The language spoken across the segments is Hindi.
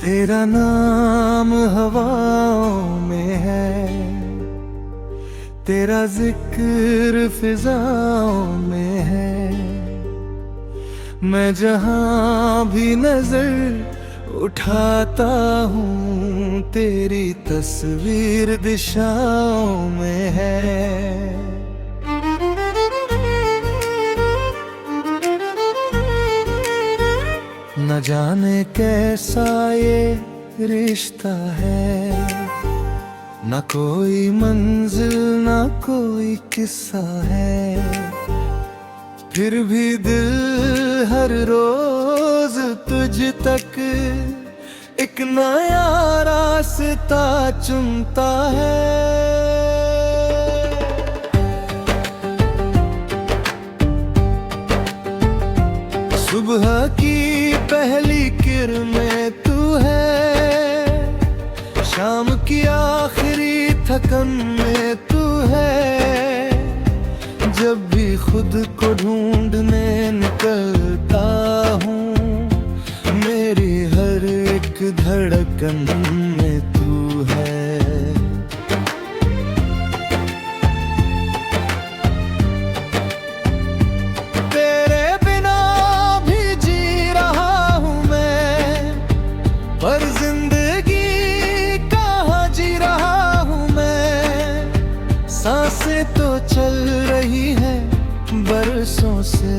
तेरा नाम हवाओं में है, तेरा जिक्र फिजाओं में है। मैं जहां भी नजर उठाता हूँ तेरी तस्वीर दिशाओं में है। न जाने कैसा ये रिश्ता है, न कोई मंजिल न कोई किस्सा है, फिर भी दिल हर रोज तुझ तक एक नया रास्ता चुनता है। सुबह की पहली किरणें तू है, शाम की आखिरी थकन में तू है। जब भी खुद को ढूंढने निकलता हूँ, मेरी हर एक धड़कन में तू है। तेरे बिना भी जी रहा हूँ मैं, पर जिंदगी कहाँ जी रहा हूँ मैं। सांसें तो चल रही है बरसों से,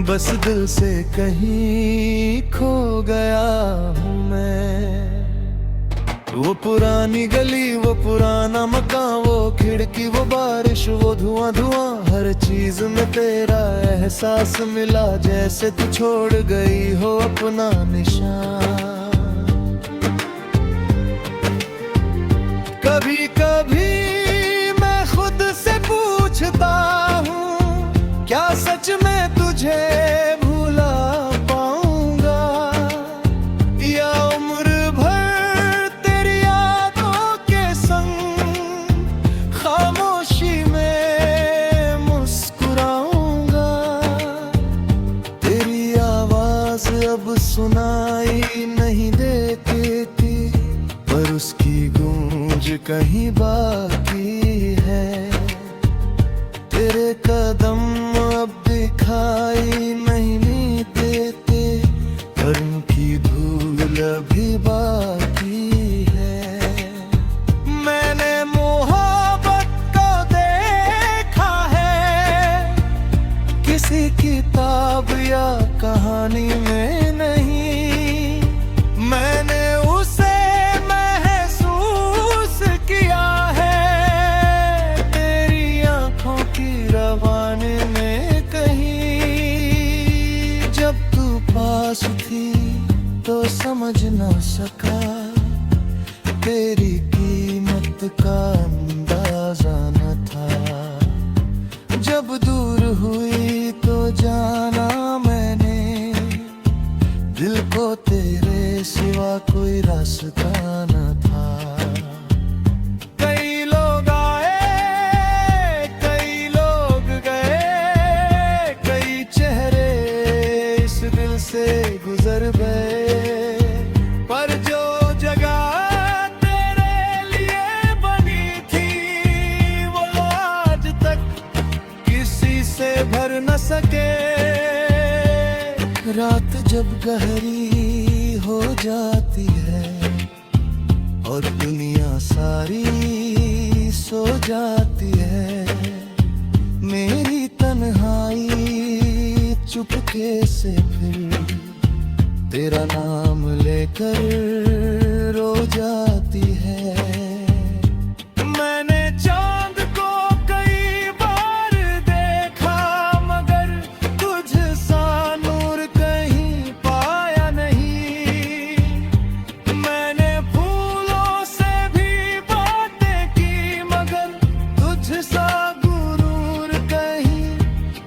बस दिल से कहीं खो गया हूँ मैं। वो पुरानी गली, वो पुराना मकान, वो खिड़की, वो बारिश, वो धुआं धुआं, हर चीज में तेरा एहसास मिला, जैसे तू छोड़ गई हो अपना निशान। कभी कभी मैं खुद से पूछता हूँ, क्या सच में तुझे भूला पाऊंगा, या उम्र भर तेरी यादों के संग खामोशी में मुस्कुराऊंगा। तेरी आवाज अब सुनाई नहीं देती थी, पर उसकी गूंज कहीं बाकी है। तेरे कदम अब दिखाई नहीं देते, पर उनकी धूल अभी बाकी है। मैंने मोहब्बत को देखा है, किसी किताब या कहानी में नहीं। मैंने उसे महसूस किया है, तेरी आंखों की रवानी में कहीं। जब तू पास थी तो समझ न सका, तेरी कीमत का अंदाजा न था। जब दूर हुई तो जाना मैंने, दिल को तेरे सिवा कोई रास्ता न था। कई लोग आए, कई लोग गए, कई चेहरे इस दिल से गुजर गए, पर जो जगह तेरे लिए बनी थी, वो आज तक किसी से भर न सके। रात जब गहरी हो जाती है और दुनिया सारी सो जाती है, मेरी तन्हाई चुपके से फिर तेरा नाम लेकर रो जाती है। मैंने चांद को कई बार देखा, मगर तुझ सा नूर कहीं पाया नहीं। मैंने फूलों से भी बातें की, मगर तुझ सा गुरूर कहीं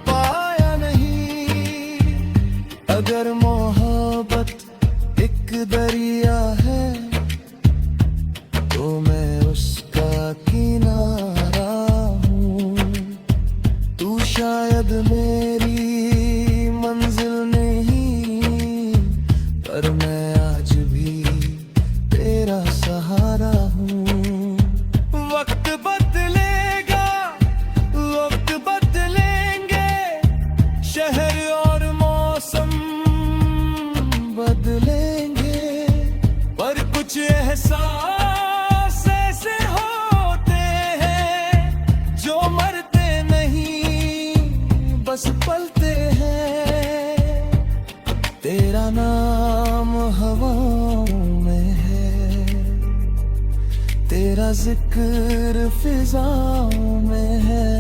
पाया नहीं। अगर मोहब्बत एक दरिया है एहसास ऐसे होते हैं जो मरते नहीं बस पलते हैं। तेरा नाम हवाओं में है, तेरा जिक्र फिजाओं में है।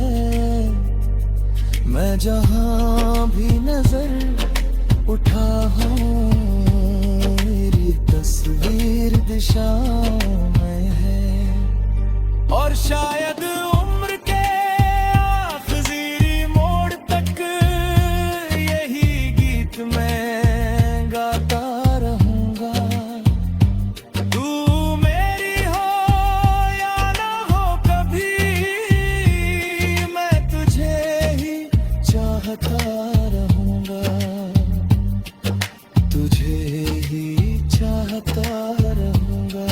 मैं जहां भी नजर उठाऊं मेरी तस्वीर दिशाओं में है। और शायद उम्र के आखिरी मोड़ तक यही गीत मैं गाता रहूंगा। तू मेरी हो या ना हो कभी, मैं तुझे ही चाहता रहूंगा, तुझे ही चाहता रहूंगा,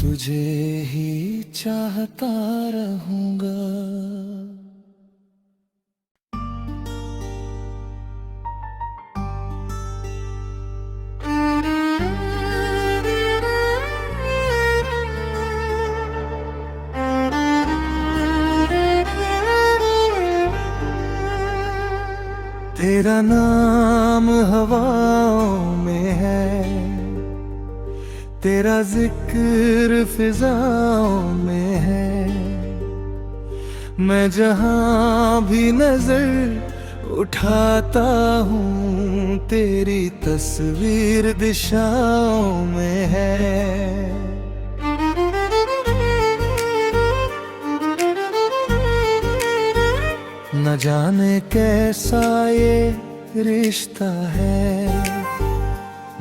तुझे ही चाहता रहूंगा। तेरा नाम हवाओं में है, तेरा जिक्र फिजाओं में है। मैं जहां भी नजर उठाता हूँ तेरी तस्वीर दिशाओं में है। न जाने कैसा ये रिश्ता है,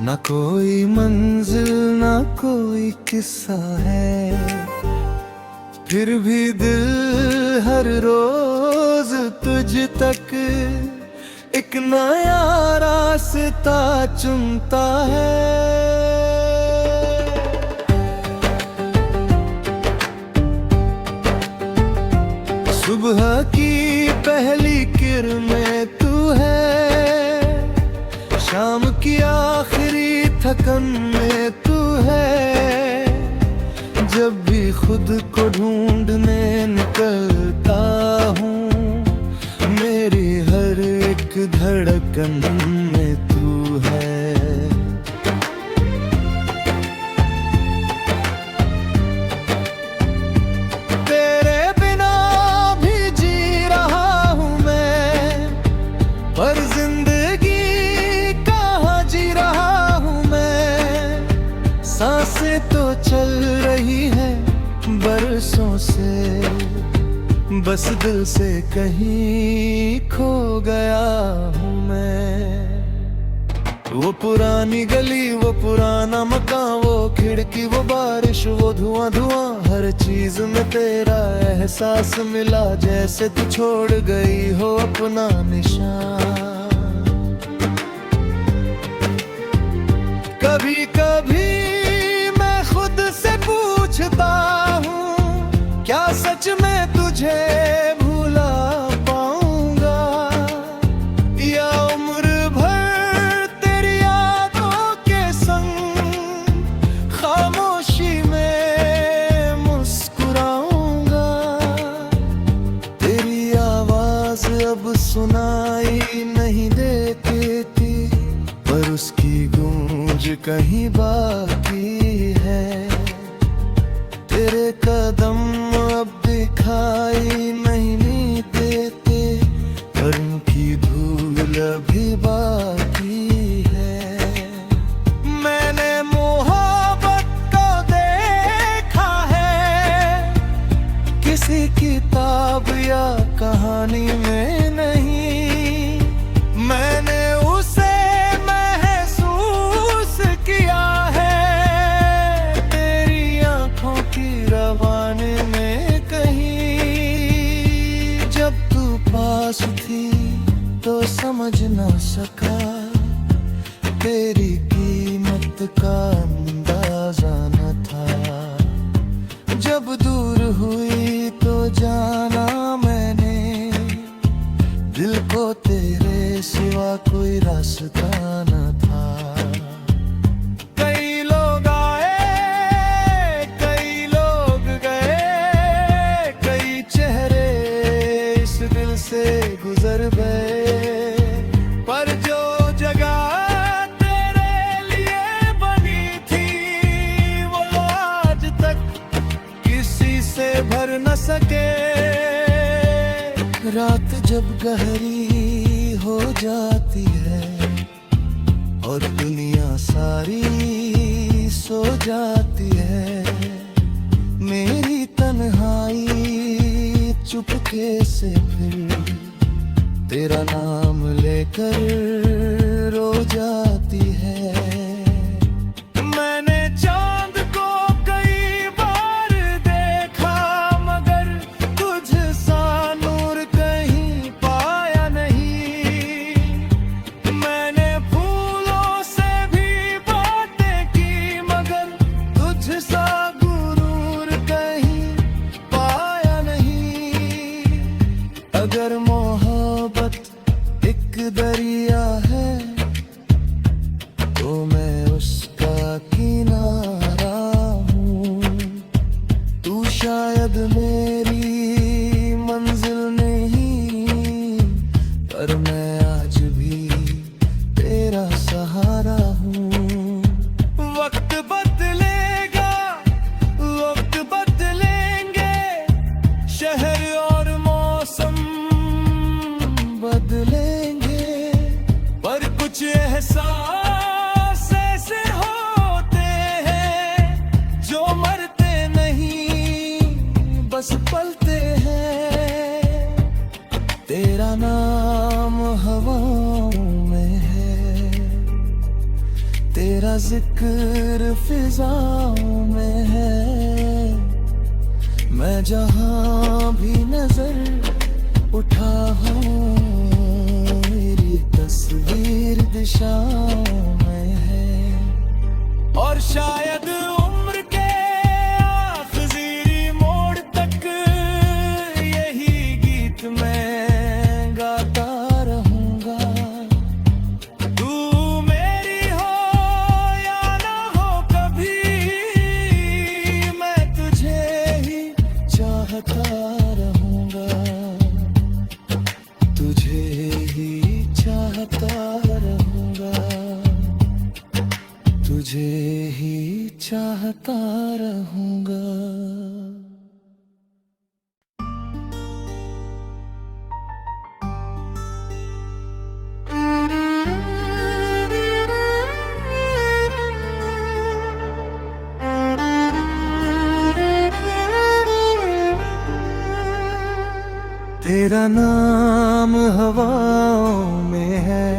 न कोई मंजिल न कोई किस्सा है। फिर भी दिल हर रोज तुझ तक एक नया रास्ता चुनता है। सुबह की पहली किरणें तू है, शाम की आखिरी थकन में तू है। जब भी खुद को ढूंढने निकलता हूँ मेरी हर एक धड़कन में तू है। पर जिंदगी कहाँ जी रहा हूँ मैं, सांसें तो चल रही है बरसों से, बस दिल से कहीं खो गया हूँ मैं। वो पुरानी गली, वो पुराना मकान, वो खिड़की, वो बारिश, वो धुआं धुआं, हर चीज में तेरा एहसास मिला। जैसे तू छोड़ गई हो अपना निशान। कभी कभी मैं खुद से पूछता हूँ क्या सच में तुझे भूला पाऊंगा, या उम्र भर तेरी यादों के संग खामोशी में मुस्कुराऊंगा। तेरी आवाज अब सुनाई नहीं देती थी, पर उसकी गूंज कहीं बाकी है। तेरे कदम अब दिखाई नहीं देते, पर उनकी धूल अभी बाकी है। मैंने मोहब्बत को देखा है किसी किताब या कहानी में नहीं, मैंने उसे महसूस किया है तेरी आंखों की रवानी में कहीं। जब तू पास थी तो समझ न सका, तेरी कीमत का अंदाजा न था। जब दूर हुई तो जाना मैंने, दिल को तेरे सिवा कोई रास्ता न था। कई लोग सके। रात जब गहरी हो जाती है और दुनिया सारी सो जाती है, मेरी तन्हाई चुपके से फिर तेरा नाम लेकर रो जाती है। मैंने चांद को कई बार देखा मगर तुझ सा नूर कहीं पाया नहीं। मैंने फूलों से भी बातें की मगर तुझ सा गुरूर कहीं पाया नहीं। अगर मोहब्बत एक दरिया है तो मैं उसका किनारा हूँ। तू शायद मेरी मंजिल नहीं पर मैं आज भी तेरा सहारा हूँ। वक्त बदलेगा, वक्त बदलेंगे, शहर और मौसम बदलेंगे, पर कुछ एहसास ऐसे होते हैं जो मरते नहीं बस पलते हैं। तेरा नाम हवाओं में है, तेरा जिक्र फिजाओं में है। मैं जहां भी नजर उठाऊं मेरी तस्वीर दिशाओं में है। और शायद उम्र के आखिरी मोड़ तक यही गीत मैं गाता रहूंगा। तू मेरी हो या ना हो कभी, मैं तुझे ही चाहता रहूंगा, तुझे ही चाहता रहूंगा, तुझे ही चाहता रहूंगा। तेरा नाम हवाओं में है,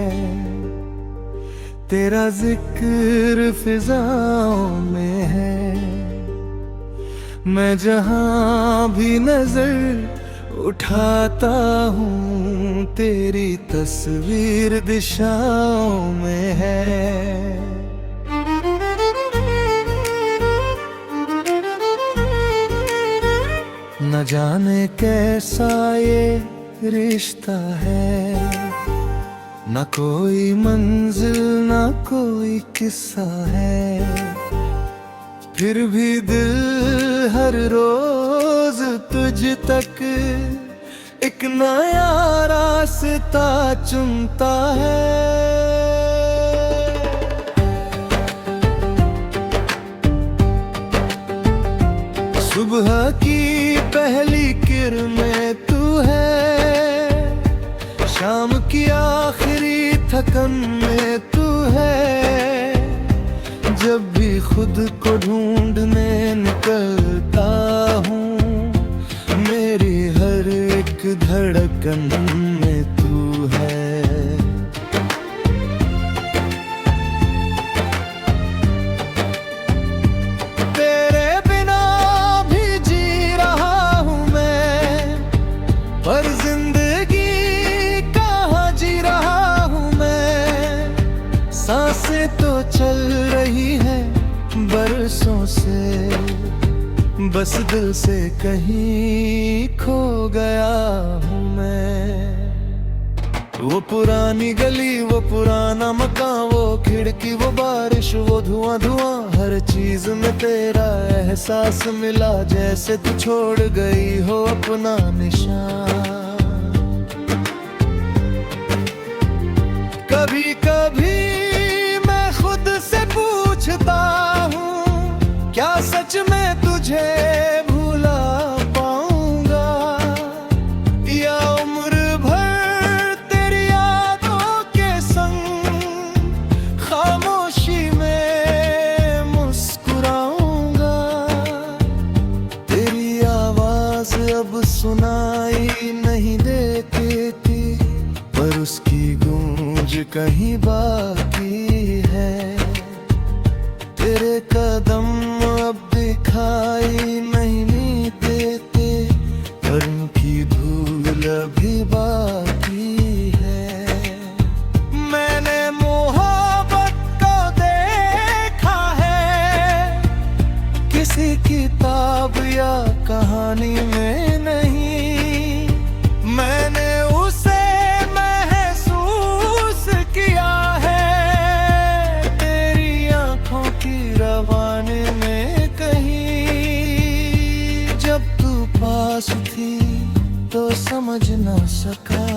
तेरा जिक्र फिजाओं में है। मैं जहां भी नजर उठाता हूँ तेरी तस्वीर दिशाओं में है। न जाने कैसा ये रिश्ता है, न कोई मंजिल न कोई किस्सा है। फिर भी दिल हर रोज तुझ तक एक नया रास्ता चुनता है। सुबह की पहली किरणें तू है, शाम की आखिरी थकन में तू है। जब भी खुद को ढूंढने निकलता हूँ मेरी हर एक धड़कन में तू है। पर जिंदगी कहाँ जी रहा हूँ मैं, सांसें तो चल रही है बरसों से, बस दिल से कहीं खो गया हूँ मैं। वो पुरानी गली, वो पुराना मकान, वो खिड़की, वो बारिश, वो धुआं धुआं, हर चीज में तेरा एहसास मिला, जैसे तू छोड़ गई हो अपना निशान। कभी कभी मैं खुद से पूछता हूँ, क्या सच में तुझे भूला पाऊंगा? कहीं बाकी है। तेरे कदम अब दिखाई नहीं देते, गर्म की धूल अभी बाकी है। मैंने मोहब्बत को देखा है किसी किताब या कहानी में नहीं, मैंने उसे महसूस किया है तेरी आंखों की रवानी में कहीं। जब तू पास थी तो समझ न सका,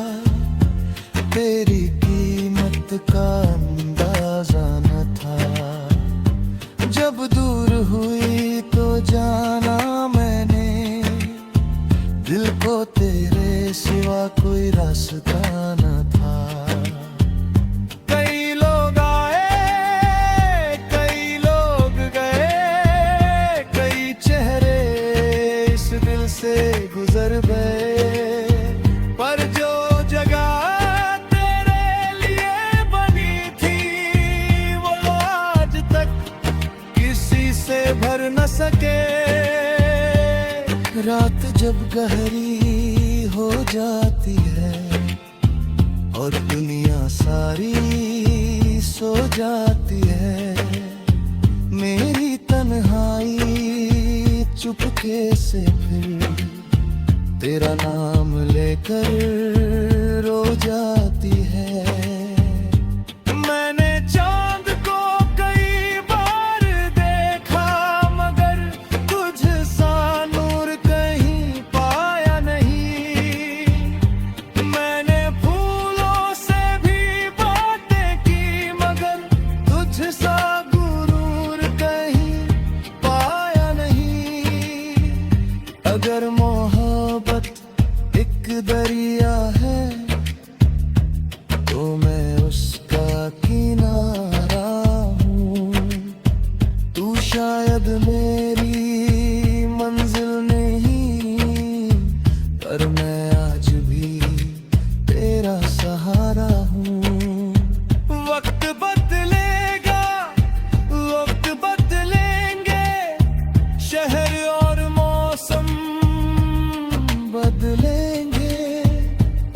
तेरी कीमत का अंदाजा न था। जब दूर हुई तो जाना मैंने, दिल को तेरे सिवा कोई रास्ता न था। कई लोग आए, कई लोग गए, कई चेहरे इस दिल से गुजर गए, पर जो जगह तेरे लिए बनी थी वो आज तक किसी से भर न सके। रात जब गहरी हो जाती है और दुनिया सारी सो जाती है, मेरी तन्हाई चुपके से फिर तेरा नाम लेकर रो जाती है। मैंने चांद को कई बार देखा मगर तुझसा नूर कहीं पाया नहीं। मैंने फूलों से भी बातें की मगर तुझसा गुरूर कहीं पाया नहीं। अगर मोहब्बत एक दरिया है तो मैं उसका किनारा हूँ। तू शायद मेरी मंजिल नहीं, पर मैं आज भी तेरा सहारा हूँ। वक्त बदलेगा, वक्त बदलेंगे, शहर और मौसम बदलेंगे,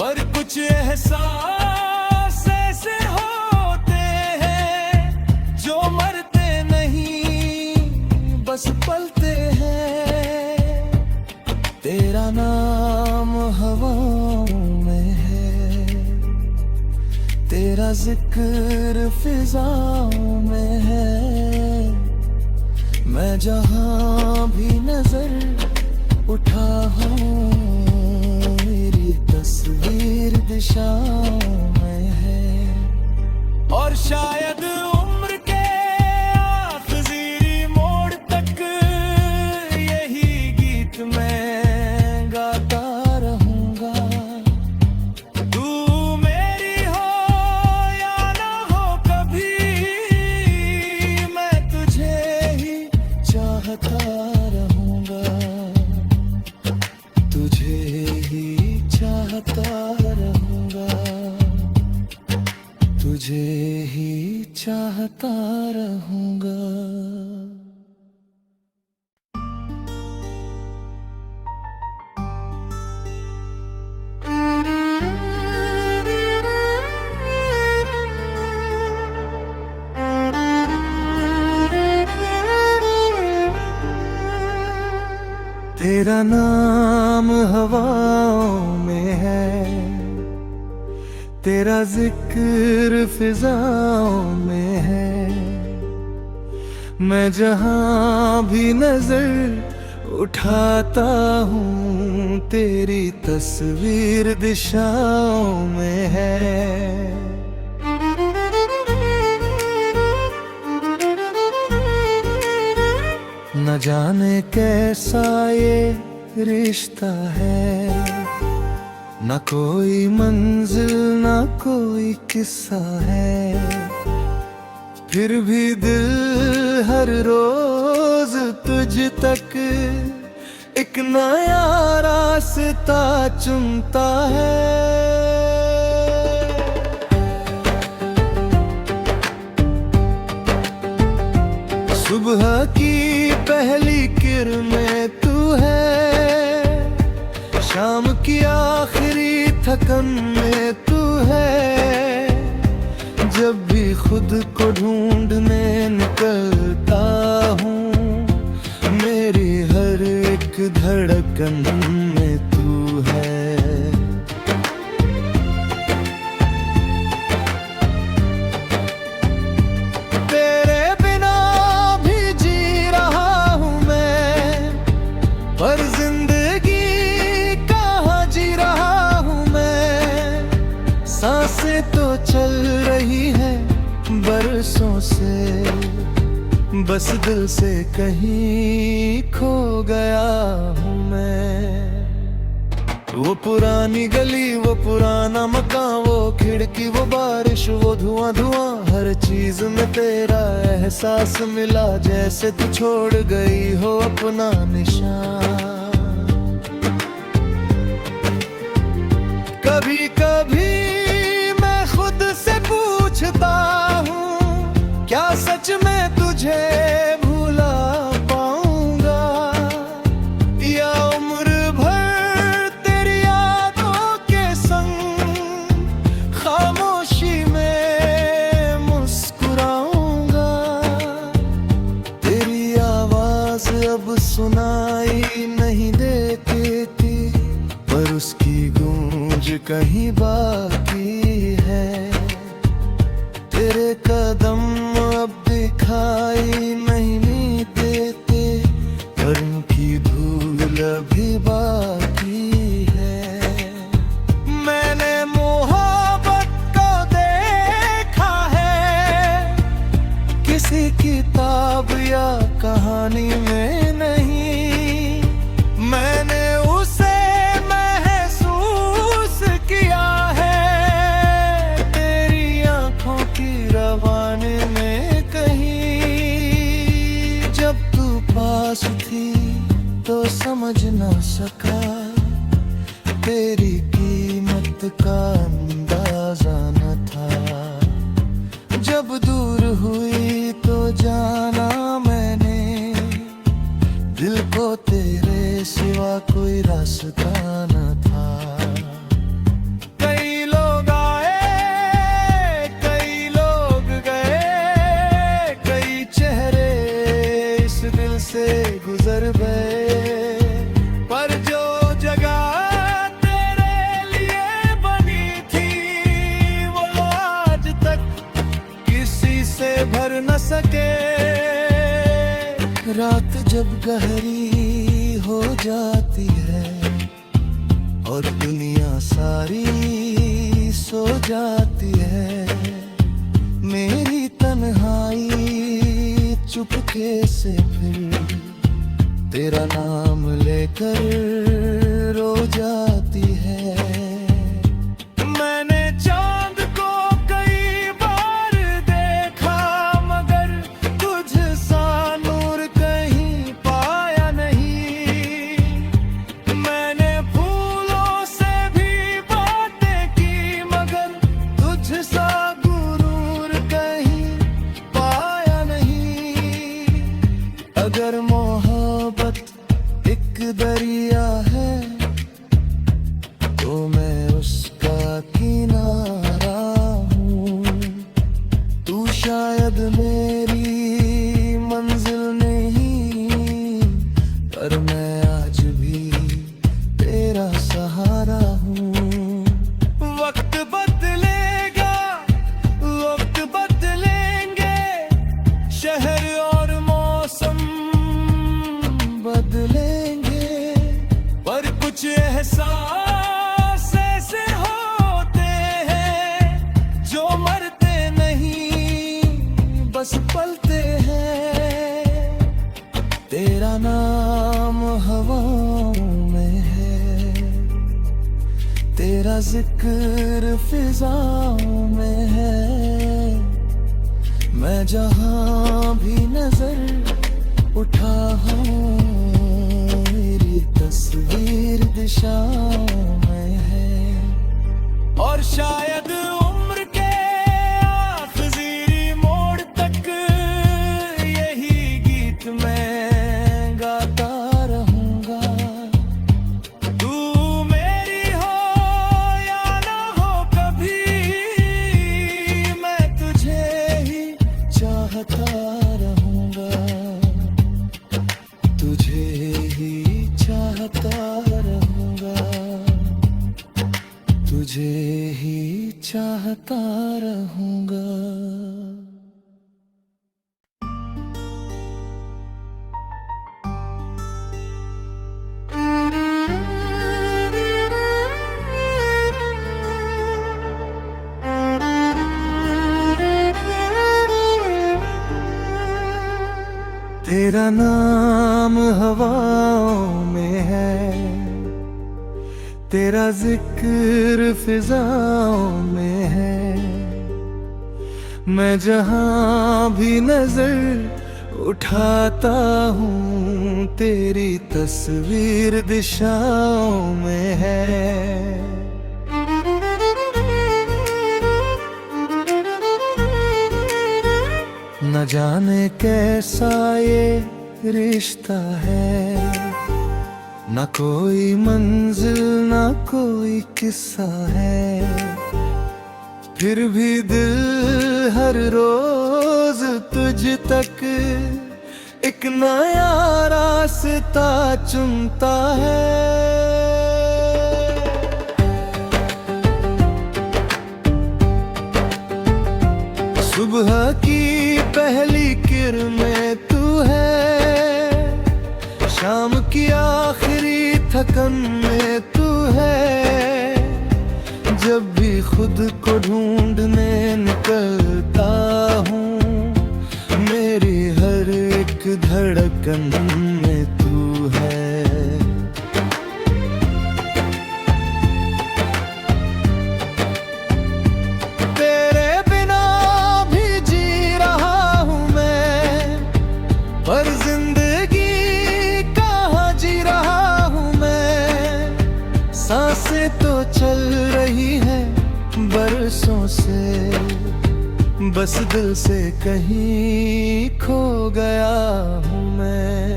पर कुछ एहसास ऐसे होते हैं जो मरते नहीं बस पलते हैं। तेरा नाम हवाओं में है, तेरा जिक्र फिजाओं में है। मैं जहां भी नजर उठा हूँ मेरी तस्वीर दिशाओं में है। और शायद उम्र के आखिरी मोड़ तक यही गीत मैं गाता रहूंगा। तू मेरी हो या ना हो कभी, मैं तुझे ही चाहता रहूंगा, तुझे ही चाहता रहूंगा, तुझे ही चाहता रहूंगा। तेरा नाम हवाओं में है, तेरा जिक्र फिजाओं में है। मैं जहां भी नजर उठाता हूँ तेरी तस्वीर दिशाओं में है। न जाने कैसा ये रिश्ता है, न कोई मंजिल न कोई किस्सा है, फिर भी दिल हर रोज तुझ तक एक नया रास्ता चुनता है। सुबह की पहली किरणें तू है, शाम की आखिरी थकन में तू है। जब भी खुद को ढूंढने निकलता हूँ, मेरी हर एक धड़कन में तू है। तेरे बिना भी जी रहा हूँ मैं, पर जिंदगी कहाँ जी रहा हूँ मैं। सांसें तो चल रही है बरसों से, बस दिल से कहीं खो गया हूँ मैं। वो पुरानी गली, वो पुराना मकान, वो खिड़की, वो बारिश, वो धुआं धुआं, हर चीज में तेरा एहसास मिला, जैसे तू छोड़ गई हो अपना निशान। कभी कभी मैं खुद से पूछता हूँ, क्या सच में तुझे भूला पाऊंगा, या उम्र भर तेरी यादों के संग खामोशी में मुस्कुराऊंगा। तेरी आवाज अब सुनाई नहीं देती थी, पर उसकी गूंज कहीं बाकी है। तेरे कदम अब दिखाई नहीं देते, पर उनकी धूल अभी बाकी है। मैंने मोहब्बत को देखा है, किसी किताब या कहानी में नहीं। मैंने उसे महसूस किया है, तेरी आंखों की रवानी में कहीं। जब तू पास थी तो समझ न सका, तेरी कीमत का अंदाजा न था। जब दूर हुई तो जाना मैंने, दिल को तेरे सिवा कोई रास्ता न था। कई लोग आए, कई लोग गए, कई चेहरे इस दिल से गुजर गए, पर जो जगह तेरे लिए बनी थी, वो आज तक किसी से भर न सके। रात जब गहरी हो जाती है और दुनिया सारी सो जाती है, मेरी तन्हाई चुपके से फिर तेरा नाम लेकर रो जाती है। मैंने चांद को कई बार देखा, मगर तुझ सा नूर कहीं पाया नहीं। मैंने फूलों से भी बातें की, मगर तुझ सा गुरूर कहीं पाया नहीं। अगर मोहब्बत एक दरिया है, तो मैं उसका किनारा हूँ। तू शायद मेरी मंजिल नहीं, पर मैं आज भी तेरा सहारा हूँ। वक्त बदलेगा, वक्त बदलेंगे, शहर और मौसम बदलेंगे, पर कुछ एहसास ऐसे होते हैं जो मरते नहीं, बस पलते हैं। तेरा नाम हवाओं में है, तेरा जिक्र फिजाओं में है। मैं जहां भी नजर उठाऊं, मेरी तस्वीर दिशाओं में है। और शायद उम्र के आखिरी मोड़ तक यही तेरा नाम हवाओं में है, तेरा जिक्र फिजाओं में है। मैं जहां भी नजर उठाता हूँ तेरी तस्वीर दिशाओं में है। न जाने कैसा ये रिश्ता है, न कोई मंजिल न कोई किस्सा है, फिर भी दिल हर रोज तुझ तक एक नया रास्ता चुनता है। सुबह की पहली किरणें तू है, शाम की आखिरी थकन में तू है। जब भी खुद को ढूंढने निकलता हूँ, मेरी हर एक धड़कन में तू है। तेरे बिना भी जी रहा हूँ मैं, पर जिंदगी कहाँ जी रहा हूँ मैं। सांसें तो चल रही है बरसों से, बस दिल से कहीं खो गया हूँ मैं।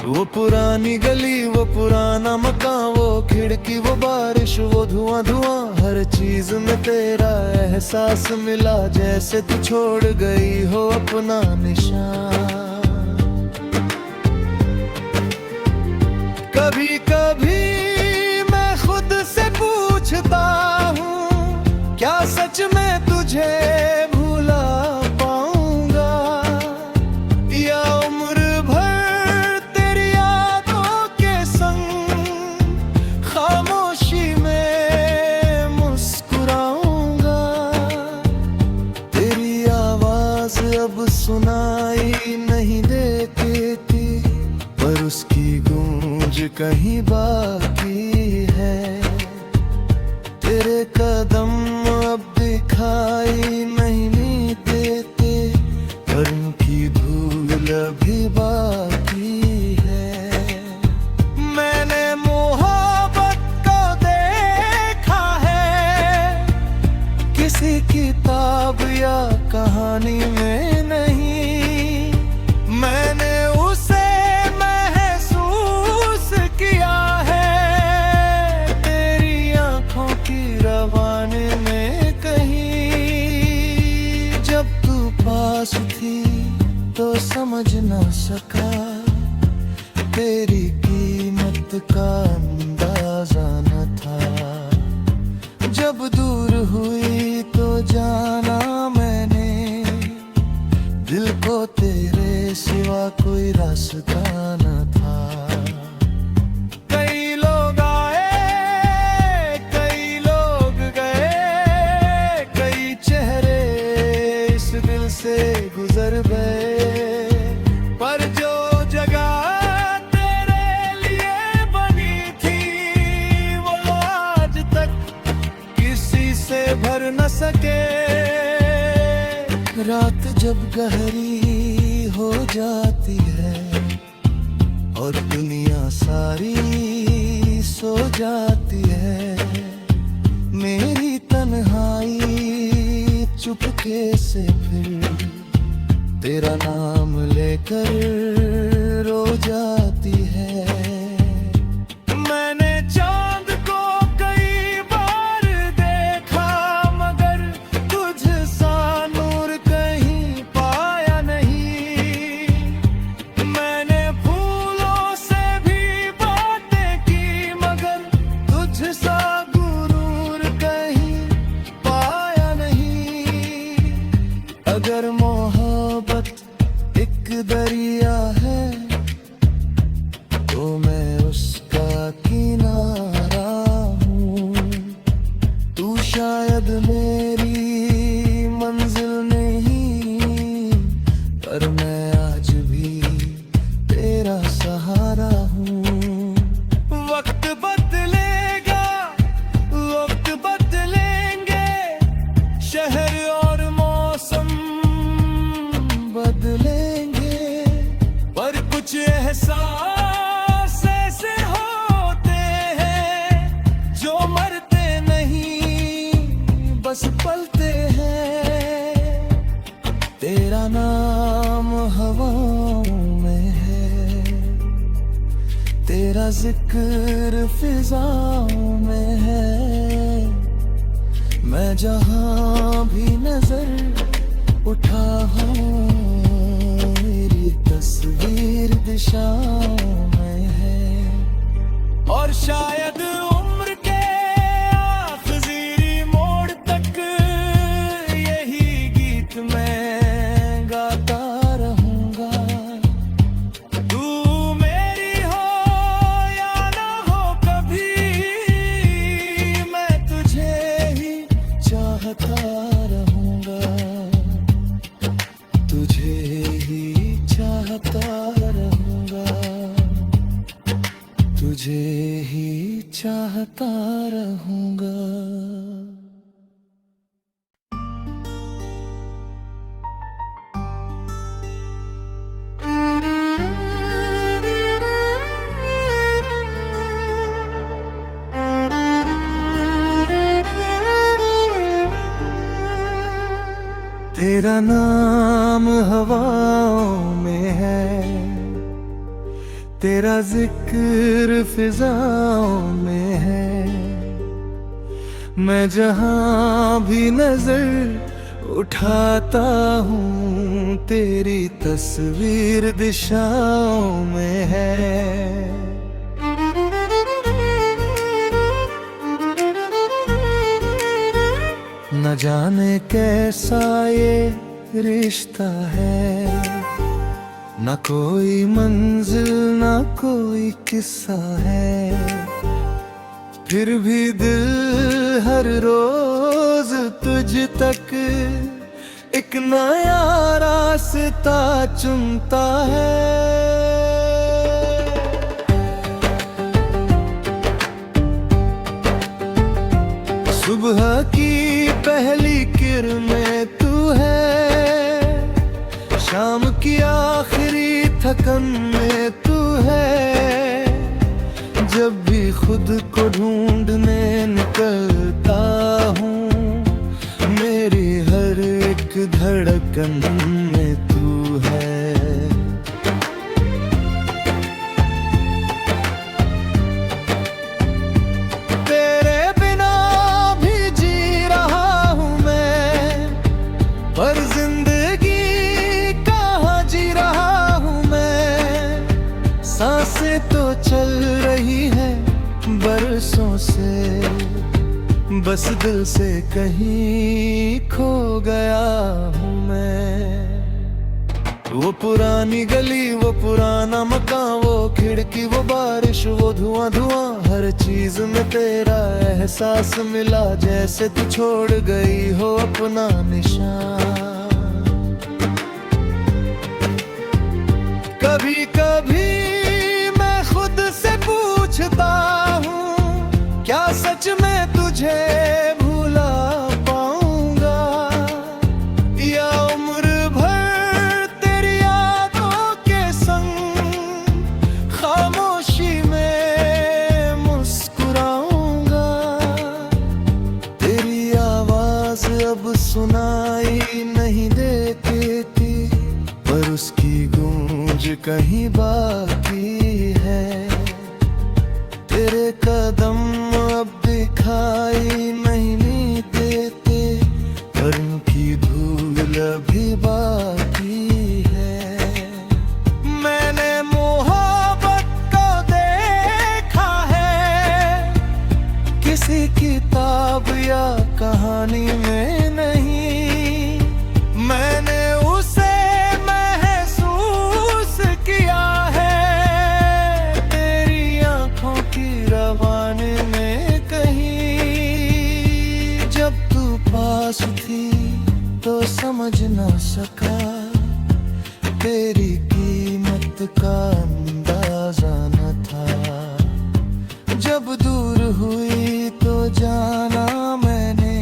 वो पुरानी गली, वो पुराना मकान, वो खिड़की, वो बारिश, वो धुआं धुआं, हर चीज में तेरा एहसास मिला, जैसे तू छोड़ गई हो अपना निशान। कभी कभी मैं खुद से पूछता हूँ, क्या सच में तुझे भूला पाऊंगा, या उम्र भर तेरी यादों के संग खामोशी में मुस्कुराऊंगा। तेरी आवाज अब सुनाई नहीं देती थी, पर उसकी गूंज कहीं बाकी है। तेरे कदम अब दिखाई नहीं देते, पर उनकी धूल अभी बाकी है। मैंने मोहब्बत को देखा है, किसी किताब या कहानी में नहीं। मैंने उसे महसूस किया है, तेरी आंखों की रवानी में कहीं। जब तू पास थी तो समझ ना सका, तेरी कीमत का अंदाजा न था। जब दूर हुई तो जाना मैंने, दिल को तेरे सिवा कोई रास्ता न था। कई लोग आए, कई लोग गए, कई चेहरे इस दिल से गुजर गए, पर जो जगह तेरे लिए बनी थी, वो आज तक किसी से भर न सके। रात जब गहरी हो जाती है और दुनिया सारी सो जाती है, मेरी तन्हाई चुपके से फिर तेरा नाम लेकर रो जाती है। मैंने चांद को कई बार देखा, मगर तुझ सा नूर कहीं पाया नहीं। मैंने फूलों से भी बातें की, मगर तुझ सा गुरूर कहीं पाया नहीं। अगर मोहब्बत एक दरिया है, तो मैं उसका किनारा हूँ। तू शायद मेरी मंजिल नहीं, पर मैं आज तेरा नाम हवाओं में है, तेरा जिक्र फिजाओं में है। मैं जहां भी नजर उठाऊं, मेरी तस्वीर दिशाओं में है। और शायद उम्र के आखिरी मोड़ तक यही गीत मैं गाता रहूंगा। तू मेरी हो या ना हो, कभी मैं तुझे ही चाहता रहूंगा, तुझे ही चाहता रहूंगा, तुझे ही चाहता रहूंगा। तेरा नाम हवाओं में है, तेरा जिक्र फिजाओं में है। मैं जहां भी नजर उठाता हूँ, तेरी तस्वीर दिशाओं में है। न जाने कैसा ये रिश्ता है, न कोई मंजिल न कोई किस्सा है। फिर भी दिल हर रोज तुझ तक एक नया रास्ता चुनता है। सुबह की पहली किरणें तू है, शाम की आखिरी थकन में तू है। जब भी खुद को ढूंढने निकलता हूँ, मेरी हर एक धड़कन में तू है। तेरे बिना भी जी रहा हूँ मैं, पर जिंदगी कहाँ जी रहा हूँ मैं। सांसें तो चल रही है बरसों से, बस दिल से कहीं खो गया हूँ मैं। वो पुरानी गली, वो पुराना मकान, वो खिड़की, वो बारिश, वो धुआं धुआं, हर चीज में तेरा एहसास मिला। जैसे तू छोड़ गई हो अपना निशान। कभी कभी मैं खुद से पूछता हूँ, क्या सच में तुझे भूला पाऊंगा, या उम्र भर तेरी यादों के संग खामोशी में मुस्कुराऊंगा। तेरी आवाज अब सुनाई नहीं देती थी, पर उसकी गूंज कहीं बाकी है। तेरे कदम अब दिखाई नहीं देते, पर उनकी धूल अभी बाकी है। मैंने मोहब्बत को देखा है, किसी किताब या कहानी में नहीं। मैंने उसे महसूस किया है, तेरी आंखों की रवानी में कहीं। जब तू पास थी तो समझ ना सका, तेरी कीमत का अंदाजा न था। जब दूर हुई तो जाना मैंने,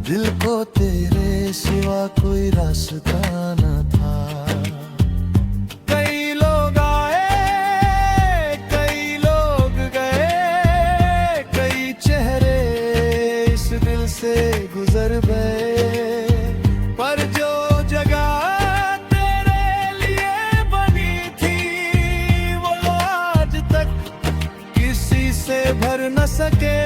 दिल को तेरे सिवा कोई रास्ता न था। कई लोग आए, कई लोग गए, कई चेहरे इस दिल से गुजर गए, पर जो सके।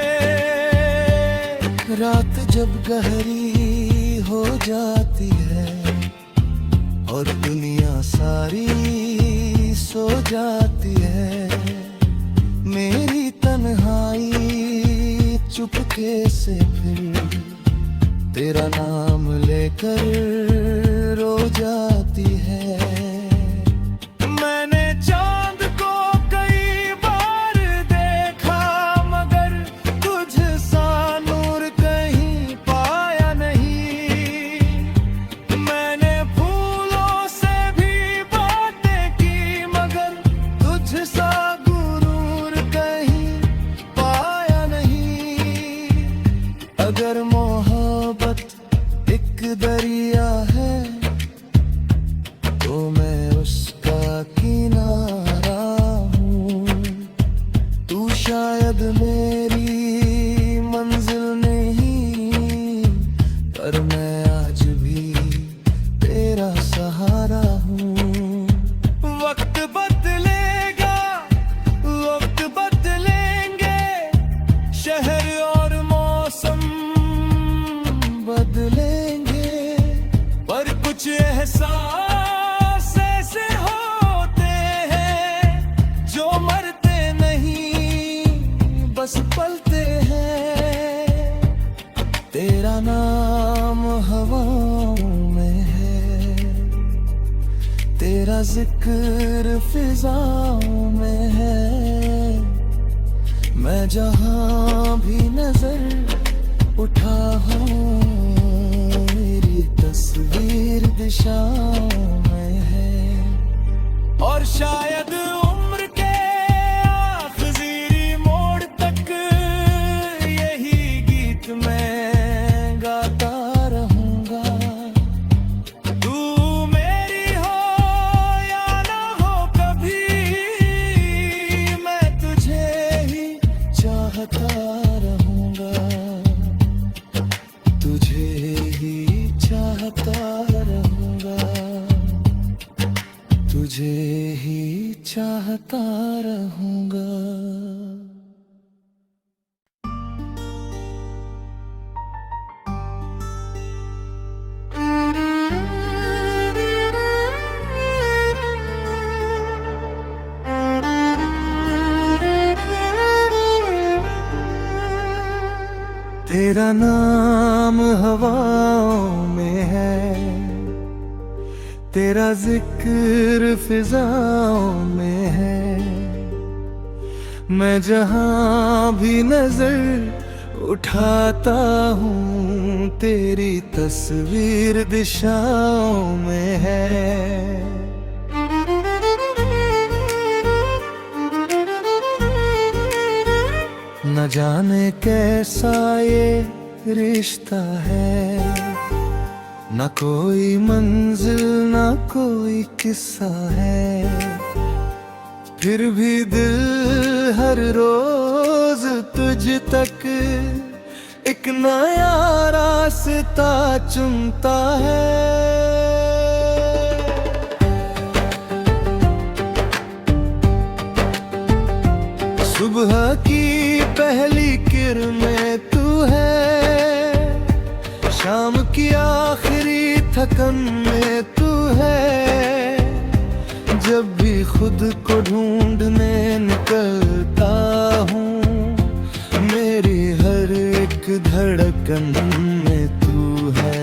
रात जब गहरी हो जाती है और दुनिया सारी सो जाती है, मेरी तन्हाई चुपके से फिर तेरा नाम लेकर रो जाती है। मैंने चांद को कई बार देखा मगर तुझ सा नूर कहीं पाया नहीं। मैंने फूलों से भी बातें की मगर तुझ सा गुरूर कहीं पाया नहीं। अगर मोहब्बत एक दरिया है तो मैं उसका किनारा हूँ। तू शायद मेरी मंजिल नहीं पर मैं आज भी तेरा सहारा हूँ। वक्त बदलेगा, वक्त बदलेंगे, शहर और मौसम बदलेंगे, पर कुछ एहसास ऐसे होते हैं जो मरते नहीं बस पलते हैं। तेरा नाम हवाओं में है, तेरा जिक्र फिजाओं में है। मैं जहां भी नजर उठाऊं मेरी तस्वीर दिशाओं में है। और शायद उम्र के आखिरी मोड़ तक यही गीत मैं गाता रहूंगा। तू मेरी हो या ना हो कभी, मैं तुझे ही चाहता रहूंगा, तुझे ही चाहता रहूंगा, तुझे ही चाहता रहूंगा। तेरा नाम हवाओं में है, तेरा जिक्र फिजाओं में है। मैं जहां भी नजर उठाता हूँ तेरी तस्वीर दिशाओं में है। न जाने कैसा ये रिश्ता है, न कोई मंजिल न कोई किस्सा है, फिर भी दिल हर रोज तुझ तक एक नया रास्ता चुनता है। सुबह की पहली किरणें तू है, शाम की आखिरी थकन में तू है। जब भी खुद को ढूंढने निकलता हूँ मेरी हर एक धड़कन में तू है।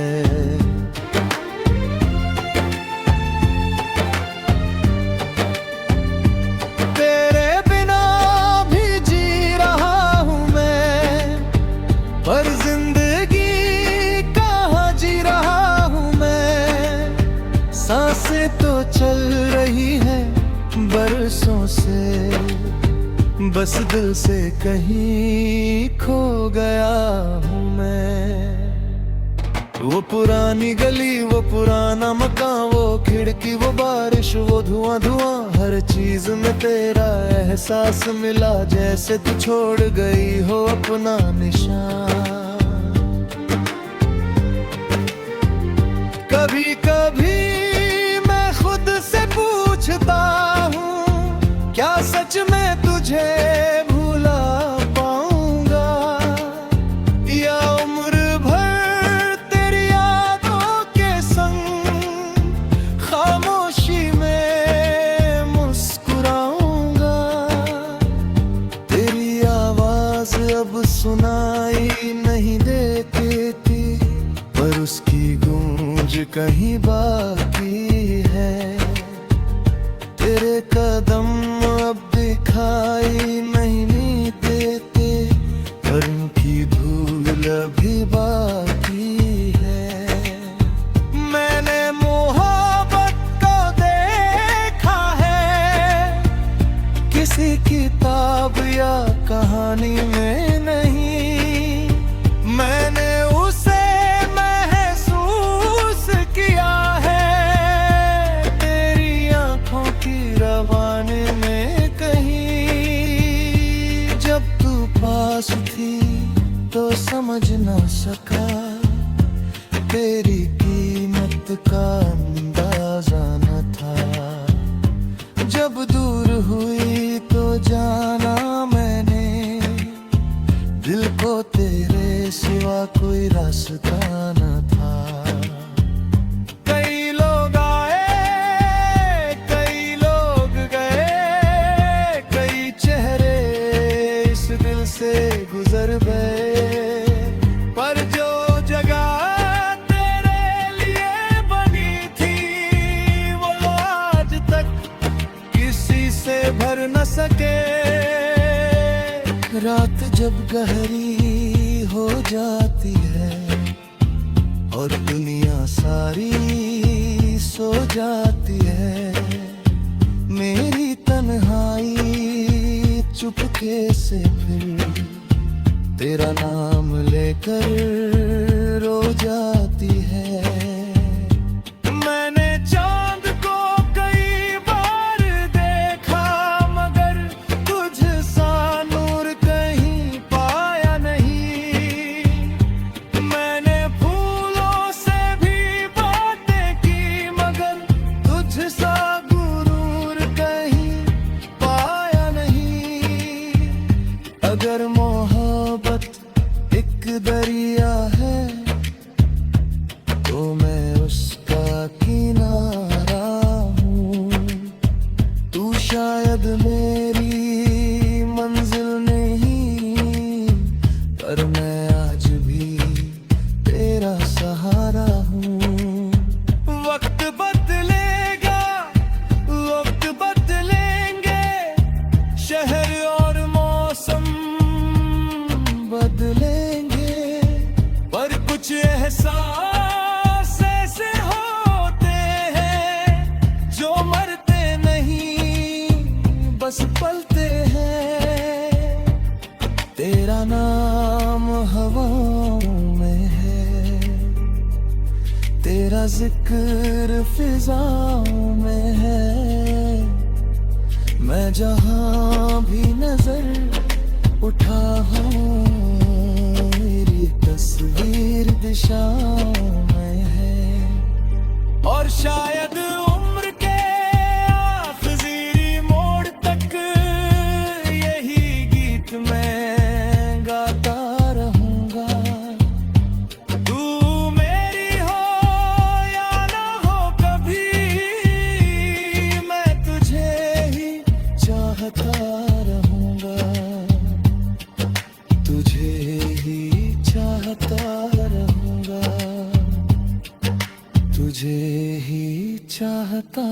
पर जिंदगी कहाँ जी रहा हूँ मैं, सांसें तो चल रही हैं बरसों से, बस दिल से कहीं खो गया हूँ मैं। वो पुरानी गली, वो पुराना मकान, वो खिड़की, वो बारिश, वो धुआं धुआं, हर चीज में तेरा एहसास मिला, जैसे तू छोड़ गई हो अपना निशान। कभी कभी मैं खुद से पूछता हूँ, क्या सच में तुझे भूला पाऊंगा? कहीं बाकी है। तेरे कदम अब दिखाई नहीं देते, पर उनकी धूल अभी बाकी है। मैंने मोहब्बत को देखा है किसी किताब या कहानी में नहीं, मैंने उसे महसूस किया है तेरी आंखों की रवानी में कहीं। जब तू पास थी तो समझ न सका, तेरी कीमत का अंदाजा न था। जब दूर हुई तो जाना मैंने, दिल को तेरे सिवा कोई रास्ता न था। कई लोग आए, कई लोग गए, कई चेहरे इस दिल से गुजर गए, पर जो जगह तेरे लिए बनी थी वो आज तक किसी से भर न सके। रात जब गहरी हो जाती है और दुनिया सारी सो जाती है, मेरी तन्हाई चुपके से फिर तेरा नाम लेकर रो जाती है। मैंने चांद को कई बार देखा, मगर तुझ सा नूर कहीं पाया नहीं। मैंने फूलों से भी बातें की, मगर तुझ सा गुरूर कहीं पाया नहीं। अगर मोहब्बत एक दरिया है तो मैं उसका किनारा हूँ। तू शायद मेरी मंजिल नहीं, पर मैं आज भी तेरा सहारा हूँ। वक्त बदलेगा, वक्त बदलेंगे, शहर और मौसम बदलेंगे, पर कुछ एहसास ऐसे होते हैं जो मरते नहीं, बस पलते हैं। तेरा नाम हवाओं में है, तेरा जिक्र फिजाओं में है। मैं जहां भी नजर उठाऊं, मेरी तस्वीर दिशाओं में है। और शायद उम्र के आखिरी मोड़ तक यही गीत मैं गाता रहूंगा। तू मेरी हो या ना हो कभी, मैं तुझे ही चाहता रहूंगा, तुझे ही चाहता रहूंगा, तुझे ही चाहता